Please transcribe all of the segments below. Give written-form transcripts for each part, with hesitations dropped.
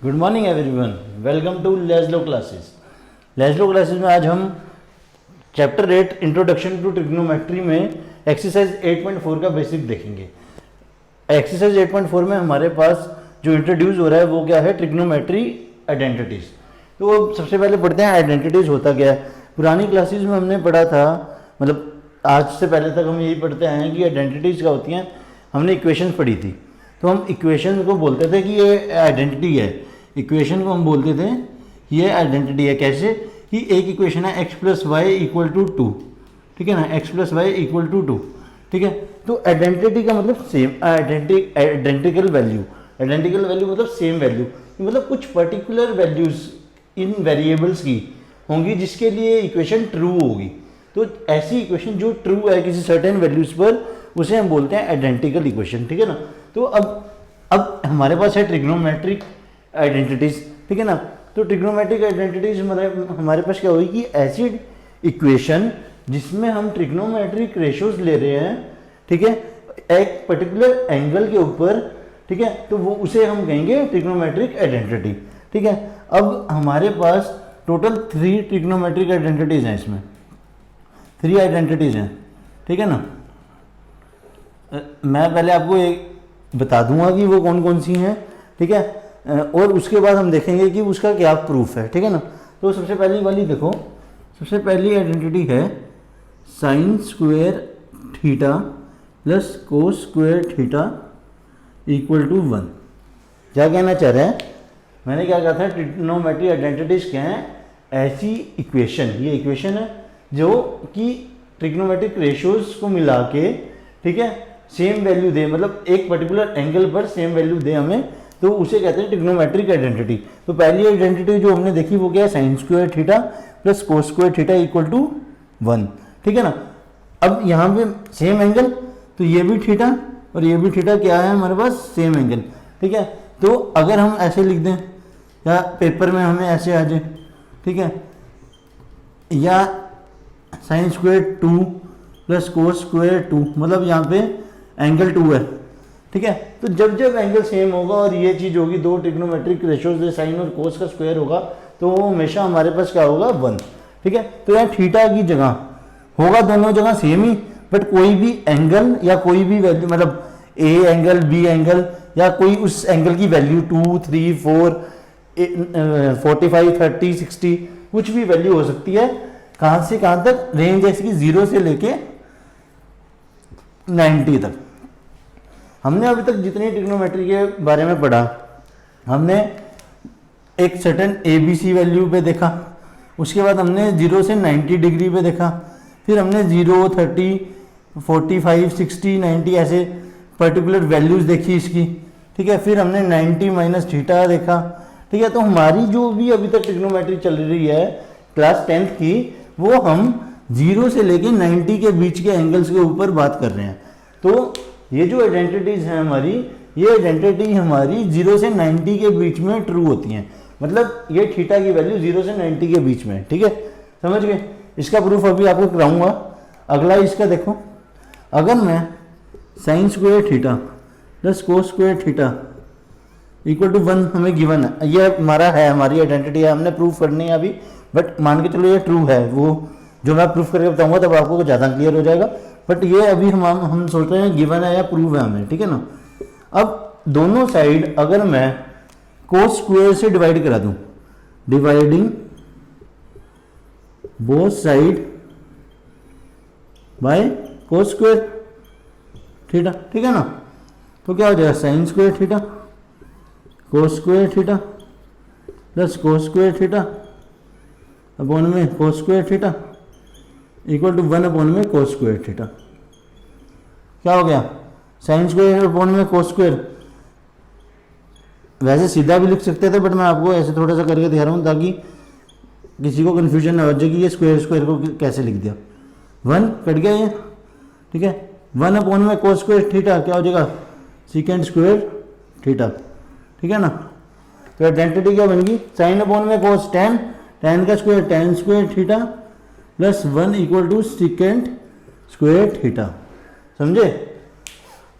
Good morning everyone, welcome to Leslo classes. Leslo classes में आज हम चैप्टर 8 इंट्रोडक्शन टू ट्रिग्नोमेट्री में exercise 8.4 का बेसिक देखेंगे। एक्सरसाइज 8.4 में हमारे पास जो इंट्रोड्यूस हो रहा है वो क्या है, ट्रिग्नोमेट्री आइडेंटिटीज। तो सबसे पहले पढ़ते हैं आइडेंटिटीज होता क्या है। पुरानी क्लासेस में हमने पढ़ा था, मतलब आज से पहले तक हम यही पढ़ते आए हैं कि आइडेंटिटीज क्या होती हैं। हमने इक्वेशन पढ़ी थी, तो हम इक्वेशन को बोलते थे कि ये आइडेंटिटी है। इक्वेशन को हम बोलते थे ये आइडेंटिटी है। कैसे कि एक इक्वेशन है x plus y equal to 2, ठीक है ना, x plus y equal to 2, ठीक है। तो आइडेंटिटी का मतलब same, identical value. Identical value मतलब सेम वैल्यू, मतलब कुछ पर्टिकुलर वैल्यूज इन वेरिएबल्स की होंगी जिसके लिए इक्वेशन ट्रू होगी। तो ऐसी इक्वेशन जो ट्रू है किसी सर्टेन वैल्यूज पर, उसे हम बोलते हैं आइडेंटिकल इक्वेशन, ठीक है ना। तो अब हमारे पास है ट्रिग्नोमेट्रिक आइडेंटिटीज, ठीक है ना। तो ट्रिग्नोमेट्रिक आइडेंटिटीज हमारे पास क्या होगी कि ऐसी इक्वेशन जिसमें हम ट्रिग्नोमेट्रिक रेशियोज ले रहे हैं, ठीक है, एक पर्टिकुलर एंगल के ऊपर, ठीक है, तो वो उसे हम कहेंगे ट्रिग्नोमेट्रिक आइडेंटिटी, ठीक है। अब हमारे पास टोटल 3 ट्रिग्नोमेट्रिक आइडेंटिटीज हैं, इसमें 3 आइडेंटिटीज हैं, ठीक है ना। मैं पहले आपको एक बता दूंगा कि वो कौन कौन सी हैं, ठीक है, और उसके बाद हम देखेंगे कि उसका क्या प्रूफ है, ठीक है ना। तो सबसे पहली वाली देखो, सबसे पहली आइडेंटिटी है sine square theta plus cos square theta equal to 1। क्या कहना चाह रहे हैं, मैंने क्या कहा था, ट्रिग्नोमेट्रिक आइडेंटिटीज क्या हैं, ऐसी इक्वेशन, ये इक्वेशन है जो कि ट्रिग्नोमेट्रिक रेशियोज को मिला के, ठीक है, सेम वैल्यू दे, मतलब एक पर्टिकुलर एंगल पर सेम वैल्यू दे हमें, तो उसे कहते हैं ट्रिग्नोमेट्रिक आइडेंटिटी। तो पहली आइडेंटिटी जो हमने देखी वो क्या है, sine square theta plus cos square theta equal to 1, ठीक है ना। अब यहाँ पे सेम एंगल, तो ये भी थीटा और ये भी थीटा, क्या है हमारे पास, सेम एंगल, ठीक है। तो अगर हम ऐसे लिख दें या पेपर में हमें ऐसे आ जाए, ठीक है, या sine square 2 plus cos square 2, मतलब यहाँ पे एंगल 2 है, ठीक है। तो जब जब एंगल सेम होगा और ये चीज़ होगी, दो ट्रिग्नोमेट्रिक रेशियोज से साइन और कोस का स्क्वायर होगा, तो वो हमेशा हमारे पास क्या होगा, 1, ठीक है। तो यहाँ थीटा की जगह होगा दोनों जगह सेम ही, बट कोई भी एंगल या कोई भी वैल्यू, मतलब ए एंगल, बी एंगल, या कोई उस एंगल की वैल्यू 2, 3, 4, 45, 30, 60, कुछ भी वैल्यू हो सकती है। कहाँ से कहाँ तक, रेंज है इसकी 0 से लेके 90 तक। हमने अभी तक जितनी ट्रिग्नोमेट्री के बारे में पढ़ा, हमने एक सर्टेन ABC वैल्यू पे देखा, उसके बाद हमने 0 से 90 डिग्री पे देखा, फिर हमने 0, 30, 45, 60, 90 ऐसे पर्टिकुलर वैल्यूज देखी इसकी, ठीक है। फिर हमने 90 माइनस थीटा देखा, ठीक है। तो हमारी जो भी अभी तक ट्रिग्नोमेट्री चल रही है क्लास 10th की, वो हम 0 से लेके 90 के बीच के एंगल्स के ऊपर बात कर रहे हैं। तो ये जो आइडेंटिटीज हैं हमारी, ये आइडेंटिटी हमारी 0 से 90 के बीच में ट्रू होती हैं, मतलब ये थीटा की वैल्यू 0 से 90 के बीच में, ठीक है, समझ गए। इसका प्रूफ अभी आपको कराऊंगा। अगला इसका देखो, अगर मैं sine square theta plus cos square theta equal to 1 हमें गिवन है, ये हमारा है, हमारी आइडेंटिटी है, हमने प्रूफ करनी है अभी, बट मान के चलो ये ट्रू है। वो जो मैं प्रूफ करके बताऊंगा तब आपको ज़्यादा क्लियर हो जाएगा, बट ये अभी हम सोच रहे हैं गिवन है या प्रूव है हमें, ठीक है ना। अब दोनों साइड अगर मैं कोस स्क्वायर से डिवाइड करा दूं, dividing both side by cos square theta, ठीक है ना, तो क्या हो जाएगा, sine square theta cos square theta plus cos square theta upon में cos square theta equal to 1 upon में कोस स्क्वायर थीटा। क्या हो गया, साइन स्क्वायर अपॉन में कोस स्क्वायर। वैसे सीधा भी लिख सकते थे, बट मैं आपको ऐसे थोड़ा सा करके दिखा रहा हूँ ताकि किसी को कन्फ्यूजन ना हो जाए कि ये स्क्वायर स्क्वायर को कैसे लिख दिया। 1 कट गया ये, ठीक है। 1 अपॉन में कोस स्क्वायर थीटा क्या हो जाएगा, सीकेंड स्क्वायर थीटा, ठीक है ना। तो आइडेंटिटी क्या बनेगी, साइन अपॉन में कोस tan, tan का square tan square theta plus 1 equal to secant square theta, समझे।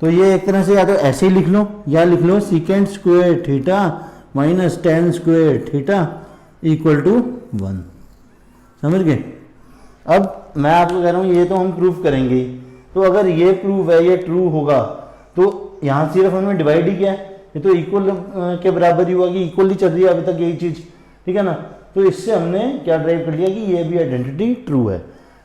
तो ये एक तरह से या तो ऐसे ही लिख लो या लिख लो secant square theta minus tan square theta equal to 1। समझ गए? अब मैं आपको कह रहा हूँ ये तो हम प्रूफ करेंगे ही, तो अगर ये प्रूफ है, ये ट्रू होगा, तो यहाँ सिर्फ हमने डिवाइड ही किया है, ये तो इक्वल के बराबर ही हुआ कि इक्वल ही चल रही है अभी तक यही चीज़, ठीक है ना। तो इससे हमने क्या ड्राइव कर लिया कि ये भी आइडेंटिटी ट्रू है,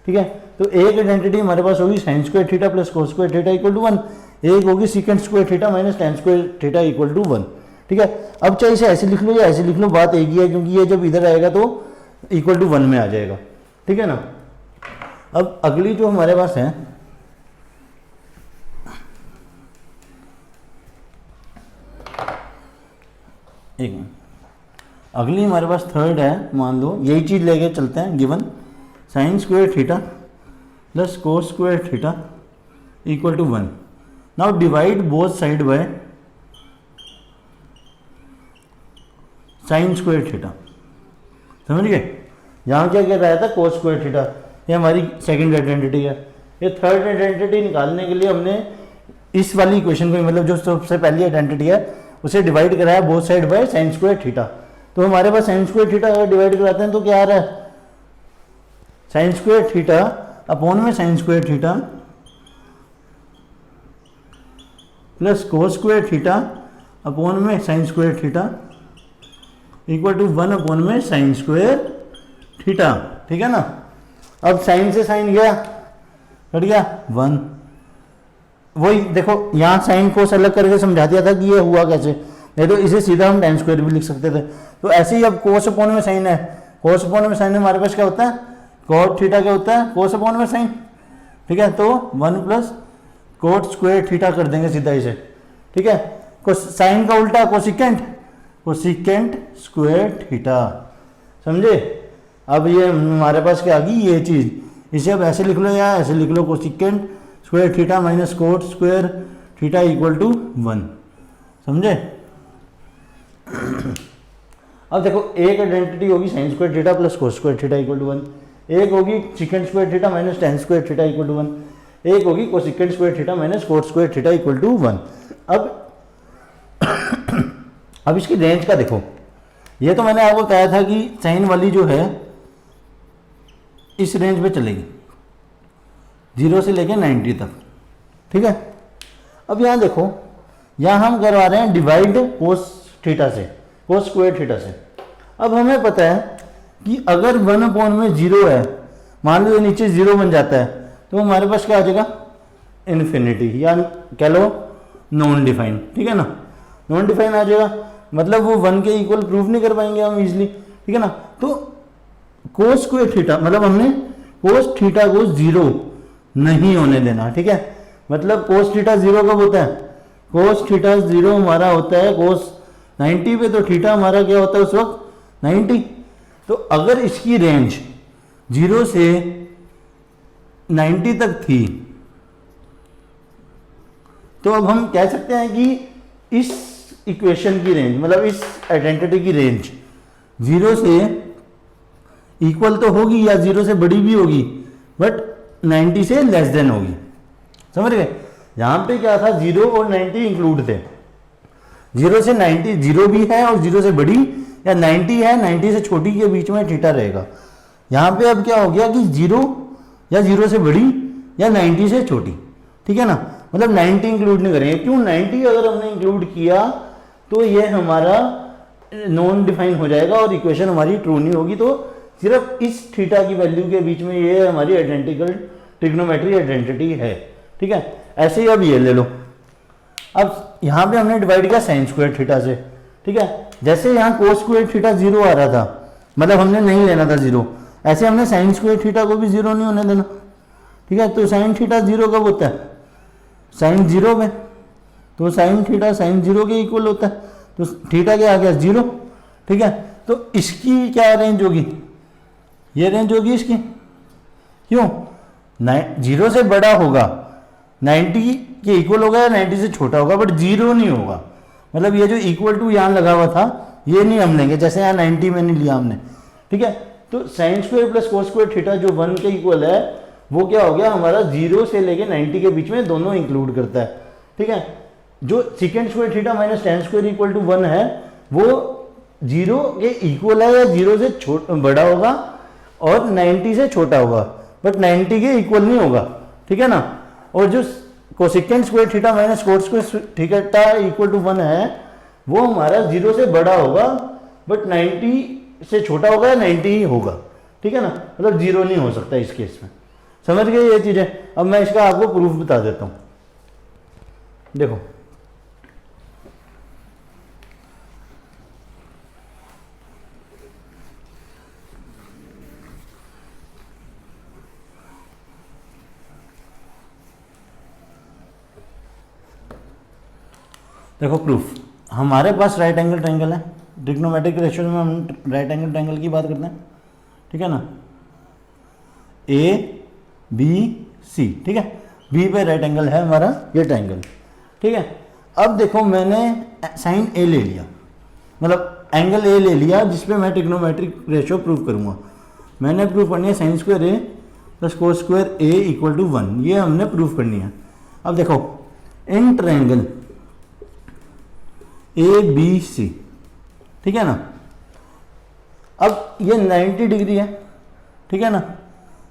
ठीक है। तो एक आइडेंटिटी हमारे पास होगी sine square theta plus cos square theta equal to 1, एक होगी secant square theta minus tan square theta equal to 1, ठीक है। अब चाहे इसे ऐसे लिख लो या ऐसे लिख लो, बात एक ही है, क्योंकि ये जब इधर आएगा तो इक्वल टू 1 में आ जाएगा, ठीक है ना। अब अगली जो हमारे पास है, एक मिनट, अगली हमारे पास थर्ड है, मान लो यही चीज लेके चलते हैं, given sine square theta plus cos square theta equal to 1। Now divide both side by sine square theta. समझ गए? यहाँ क्या कह रहा था, कोस स्क्वायर थीटा, ये हमारी सेकंड आइडेंटिटी है। ये थर्ड आइडेंटिटी निकालने के लिए हमने इस वाली इक्वेशन को, मतलब जो सबसे पहली आइडेंटिटी है, उसे डिवाइड कराया both side by sine square theta. तो हमारे पास साइन स्क्वायर थीटा अगर डिवाइड कराते हैं तो क्या आ रहा है, साइन स्क्वायर थीटा अपॉन में sine square theta plus cos square theta upon में sine square theta equal to 1 upon में साइन स्क्वायर थीटा, ठीक है ना। अब साइन से साइन गया, कट गया 1। वही देखो, यहाँ साइन कोस अलग करके समझा दिया था कि ये हुआ कैसे, नहीं तो इसे सीधा हम टेन स्क्वायर भी लिख सकते थे। तो ऐसे ही अब कोस अपॉन में साइन है, कोस अपॉन में साइन हमारे पास क्या होता है, कोट थीटा क्या होता है, कोस अपॉन में साइन, ठीक है। तो 1 प्लस कोट स्क्वायर थीटा कर देंगे सीधा इसे, ठीक है। साइन का उल्टा कोसिकेंट, कोसिकेंट स्क्वायर थीटा, समझे। अब ये हमारे पास क्या आ गई ये चीज, इसे अब ऐसे लिख लो या ऐसे लिख लो, cosecant square theta minus cot square theta equal to 1, समझे। अब देखो, एक आइडेंटिटी होगी sine square theta plus cos square theta equal to 1, एक होगी secant square theta minus tan square theta equal to 1, एक होगी cosecant square theta minus cot square theta equal to 1। अब इसकी रेंज का देखो, ये तो मैंने आपको कहा था कि साइन वाली जो है इस रेंज पे चलेगी 0 से लेके 90 तक, ठीक है। अब यहाँ देखो, यहाँ हम करवा रहे हैं डिवाइड कोस थीटा से, कोस स्क्वायर थीटा से। अब हमें पता है कि अगर 1 अपॉन में 0 है, मान लो ये नीचे 0 बन जाता है, तो हमारे पास क्या आ जाएगा, इन्फिनिटी, या कह लो नॉन डिफाइन, ठीक है ना। नॉन डिफाइन आ जाएगा, मतलब वो 1 के इक्वल प्रूव नहीं कर पाएंगे हम इजीली, ठीक है ना। तो कोस स्क्वायर थीटा, मतलब हमने कोस थीटा को 0 नहीं होने देना, ठीक है। मतलब कोस थीटा 0 कब होता है, कोस थीटा 0 हमारा होता है कोस 90 पे, तो थीटा हमारा क्या होता है उस वक्त 90। तो अगर इसकी रेंज 0 से 90 तक थी, तो अब हम कह सकते हैं कि इस इक्वेशन की रेंज, मतलब इस आइडेंटिटी की रेंज 0 से इक्वल तो होगी या 0 से बड़ी भी होगी, बट 90 से लेस देन होगी, समझ गए। यहां पे क्या था, 0 और 90 इंक्लूड थे, 0 से 90, 0 भी है और 0 से बड़ी, या 90 है 90 से छोटी के बीच में थीटा रहेगा। यहाँ पे अब क्या हो गया कि 0 या 0 से बड़ी या 90 से छोटी, ठीक है ना। मतलब 90 इंक्लूड नहीं करेंगे, क्यों, 90 अगर हमने इंक्लूड किया तो ये हमारा नॉन डिफाइन हो जाएगा और इक्वेशन हमारी ट्रू नहीं होगी। तो सिर्फ इस थीटा की वैल्यू के बीच में ये हमारी आइडेंटिकल ट्रिग्नोमेट्री आइडेंटिटी है, ठीक है। ऐसे ही अब ये ले लो, अब यहाँ पे हमने डिवाइड किया साइन स्क्वायर थीटा से, ठीक है। जैसे यहाँ कोस स्क्वायर थीटा 0 आ रहा था, मतलब हमने नहीं लेना था 0, ऐसे हमने साइन स्क्वायर थीटा को भी 0 नहीं होने देना, ठीक है। तो साइन थीटा 0 कब होता है, साइन 0 में, तो साइन थीटा साइन 0 के इक्वल होता है, तो थीटा क्या आ गया 0, ठीक है। तो इसकी क्या रेंज होगी, ये रेंज होगी इसकी, क्यों, 0 से बड़ा होगा, 90 के इक्वल होगा या 90 से छोटा होगा, बट 0 नहीं होगा। मतलब ये जो इक्वल टू यहाँ लगा हुआ था ये नहीं हम लेंगे, जैसे यहाँ 90 में नहीं लिया हमने, ठीक है। तो sine square plus cos square theta जो 1 के इक्वल है, वो क्या हो गया हमारा, 0 से लेके 90 के बीच में दोनों इंक्लूड करता है, ठीक है। जो secant square theta minus tan square equal to 1 है, वो जीरो के इक्वल है या जीरो से बड़ा होगा और 90 से छोटा होगा, बट 90 के इक्वल नहीं होगा, ठीक है ना। और जो cosecant square theta minus cot square theta equal to 1 है वो हमारा जीरो से बड़ा होगा बट 90 से छोटा होगा या 90 ही होगा, ठीक है ना, मतलब जीरो नहीं हो सकता इस केस में। समझ गए ये चीजें। अब मैं इसका आपको प्रूफ बता देता हूं। देखो देखो प्रूफ, हमारे पास राइट एंगल ट्रायंगल है, ट्रिग्नोमेट्रिक रेशियो में हम राइट एंगल ट्रायंगल की बात करते हैं, ठीक है ना, ए बी सी, ठीक है, बी पे राइट एंगल है हमारा ये ट्रायंगल, ठीक है। अब देखो मैंने साइन ए ले लिया, मतलब एंगल ए ले लिया जिसपे मैं ट्रिग्नोमेट्रिक रेशियो प्रूव करूंगा। मैंने प्रूव करनी है sine square A plus cos square A equal to 1, ये हमने प्रूव करनी है। अब देखो in triangle A B C, ठीक है ना, अब ये 90 डिग्री है, ठीक है ना,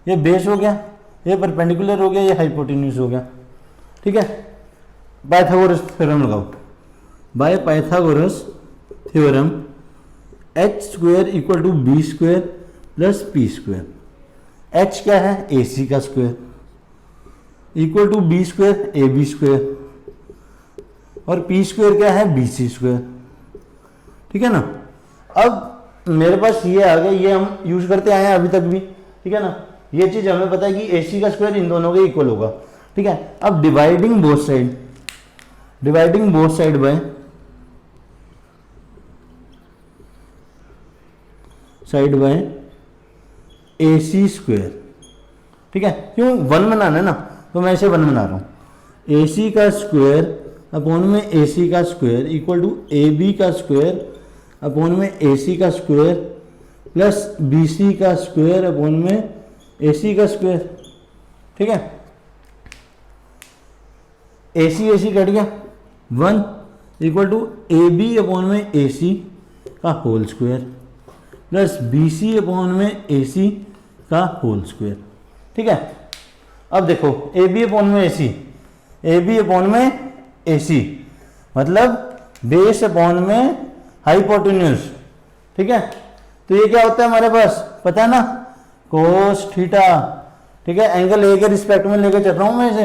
ये बेस हो गया, ये परपेंडिकुलर हो गया, ये हाइपोटेन्यूज हो गया, ठीक है। पाइथागोरस थ्योरम लगाओ, by Pythagoras theorem H square equal to B square plus P square. H क्या है, ए सी का square equal to B square A B square और पी स्क्वायर क्या है, बी सी स्क्वायर, ठीक है ना। अब मेरे पास ये आ गया, ये हम यूज करते आए हैं अभी तक भी, ठीक है ना। ये चीज हमें पता है कि ए सी का स्क्वायर इन दोनों के इक्वल होगा, ठीक है। अब dividing both side by A C square, ठीक है। क्यों 1 बनाना है ना, तो मैं इसे 1 बना रहा हूं। ए सी का स्क्वायर अपॉन में ए सी का square equal to A B का स्क्वायर अपॉन में ए सी का स्क्वायर प्लस बी सी का स्क्वायर अपॉन में ए सी का स्क्वायर, ठीक है। ए सी कट गया, 1 equal to A B upon में ए सी का whole square plus B C upon में ए सी का होल स्क्वायर, ठीक है। अब देखो ए बी अपॉन में A C, A B upon में ए सी मतलब बेस अपॉन में हाइपोटेन्यूज, ठीक है। तो ये क्या होता है हमारे पास पता है ना, कोस थीटा, ठीक है। एंगल ए के रिस्पेक्ट में लेकर चल रहा हूं मैं इसे,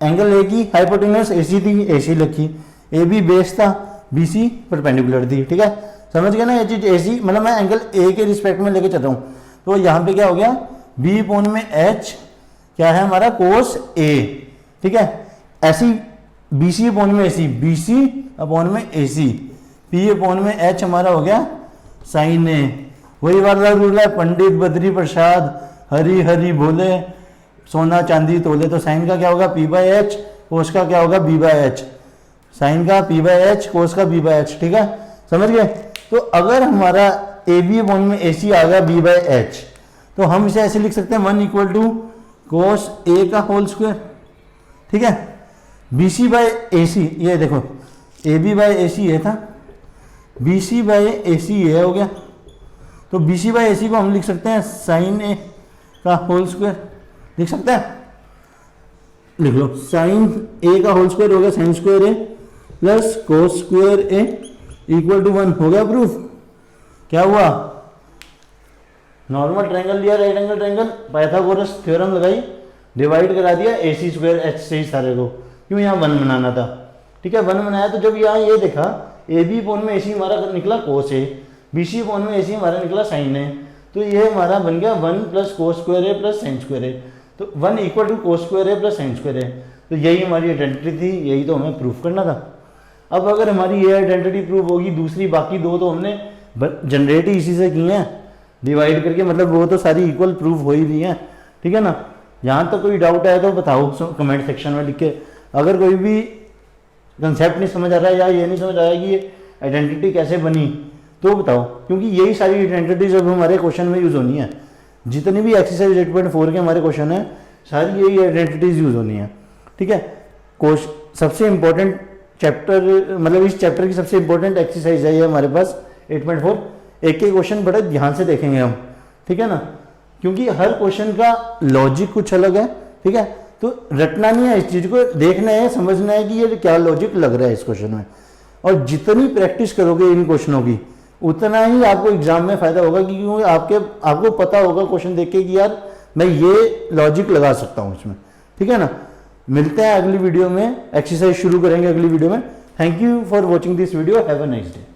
एंगल ए की हाइपोटेन्यूज ए सी थी, ए सी लिखी, ए बी बेस था, बी सी परपेंडिकुलर थी, ठीक है। समझ गए ना ये चीज, ए सी मतलब मैं एंगल ए के रिस्पेक्ट में लेकर चल रहा हूं। तो यहाँ पे क्या हो गया, बी अपॉन में एच क्या है हमारा, कोस ए, ठीक है। ऐसी बी सी अपॉन में A C, B C upon में ए सी, पी अपॉन में एच हमारा हो गया साइन ए। वही वाला रूल है, पंडित बद्री प्रसाद हरी हरी बोले सोना चांदी तोले, तो साइन का क्या होगा पी बाय एच, कोस का क्या होगा बी बाय एच, साइन का पी बाय एच, कोस का बी बाय एच, ठीक है। समझ गए। तो अगर हमारा ए बी अपॉन में ए सी आ गया बी बाय एच, तो हम इसे ऐसे लिख सकते हैं 1 इक्वल टू कोस ए का होल स्क्वायर, ठीक है। बी सी बाय ए सी, ये देखो ए बी बाय ए सी ये था, बी सी बाय ए सी ये हो गया, तो बी सी बाय ए सी को हम लिख सकते हैं साइन ए का होल स्क्वायर, लिख सकते हैं, लिख लो साइन ए का होल स्क्वायर हो गया sine square A plus cos square A equal to 1, हो गया प्रूफ। क्या हुआ, नॉर्मल ट्रायंगल लिया, right angle triangle, Pythagoras theorem लगाई, डिवाइड करा दिया ए सी स्क्वायर एच से ही सारे को, क्यों यहाँ 1 बनाना था, ठीक है। 1 बनाया तो जब यहाँ ये देखा ए बी अपॉन में ए सी हमारा निकला कोस ए, बी सी अपॉन में ए सी हमारा निकला साइन ए, तो ये हमारा बन गया 1 plus cos square A plus sine square A, तो 1 equal to cos square A plus sine square A. तो यही हमारी आइडेंटिटी थी, यही तो हमें प्रूफ करना था। अब अगर हमारी ये आइडेंटिटी प्रूफ होगी, दूसरी बाकी दो तो हमने जनरेट ही इसी से की हैं डिवाइड करके, मतलब वो तो सारी इक्वल प्रूफ हो ही रही हैं, ठीक है ना। यहाँ तक कोई डाउट है तो बताओ कमेंट सेक्शन में लिख के। अगर कोई भी कंसेप्ट नहीं समझ आ रहा है या ये नहीं समझ आया कि ये आइडेंटिटी कैसे बनी तो बताओ, क्योंकि यही सारी आइडेंटिटीज अब हमारे क्वेश्चन में यूज़ होनी है। जितनी भी एक्सरसाइज 8.4 के हमारे क्वेश्चन है सारी यही आइडेंटिटीज यूज़ होनी है, ठीक है। सबसे इंपॉर्टेंट चैप्टर, मतलब इस चैप्टर की सबसे इंपॉर्टेंट एक्सरसाइज है ये हमारे पास 8.4 एक एक क्वेश्चन बड़े ध्यान से देखेंगे हम, ठीक है ना, क्योंकि हर क्वेश्चन का लॉजिक कुछ अलग है, ठीक है। तो रटना नहीं है, इस चीज को देखना है, समझना है कि ये क्या लॉजिक लग रहा है इस क्वेश्चन में। और जितनी प्रैक्टिस करोगे इन क्वेश्चनों की उतना ही आपको एग्जाम में फायदा होगा, क्योंकि आपको पता होगा क्वेश्चन देख के कि यार मैं ये लॉजिक लगा सकता हूँ इसमें, ठीक है ना। मिलते हैं अगली वीडियो में, एक्सरसाइज शुरू करेंगे अगली वीडियो में। Thank you for watching this video, have a nice day.